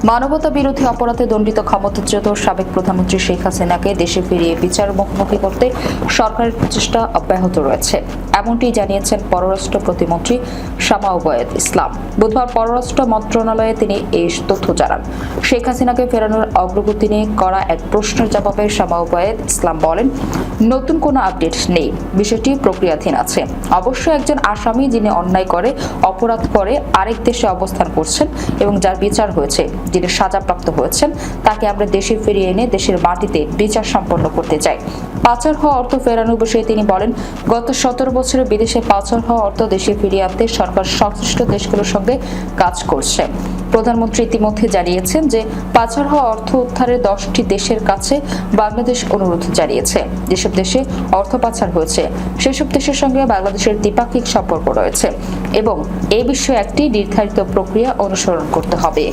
মানবতা বিরোধী অপরাধে দণ্ডিত ক্ষমতাচ্যুত সাবেক প্রধানমন্ত্রী শেখ হাসিনাকে দেশে ফিরিয়ে বিচার মুখোমুখি করতে সরকারের প্রচেষ্টা অব্যাহত রয়েছে, এমনটি জানিয়েছেন পররাষ্ট্র প্রতিমন্ত্রী শামা ওবায়দ ইসলাম। বুধবার পররাষ্ট্র মন্ত্রণালয়ে তিনি এই তথ্য জানান। শেখ হাসিনাকে ফেরানোর অগ্রগতি নিয়ে করা এক প্রশ্নের জবাবে শামা ওবায়দ ইসলাম বলেন, নতুন কোনো আপডেট নেই, বিষয়টি প্রক্রিয়াধীন আছে। অবশ্যই একজন আসামি যিনি অন্যায় করে অপরাধ করে আরেক দেশে অবস্থান করছেন এবং যার বিচার হয়েছে, যিনি সাজাপ্রাপ্ত হয়েছেন, তাকে আমরা দেশে ফিরিয়ে এনে দেশের মাটিতে বিচার সম্পন্ন করতে চাই। পাচার হওয়া অর্থ ফেরানোর বিষয়ে তিনি বলেন, গত 17 বছরে বিদেশে পাচার হওয়া অর্থ দেশে ফিরিয়ে আনতে সরকার সংশ্লিষ্ট দেশগুলোর সঙ্গে কাজ করছে। প্রধানমন্ত্রী ইতিমধ্যে জানিয়েছেন যে পাচার হওয়া অর্থ উদ্ধারের 10টি দেশের কাছে বাংলাদেশ অনুরোধ জানিয়েছে। যেসব দেশে অর্থ পাচার হয়েছে সেসব দেশের সঙ্গে বাংলাদেশের দ্বিপাক্ষিক সম্পর্ক রয়েছে এবং এই বিষয়ে একটি নির্ধারিত প্রক্রিয়া অনুসরণ করতে হবে।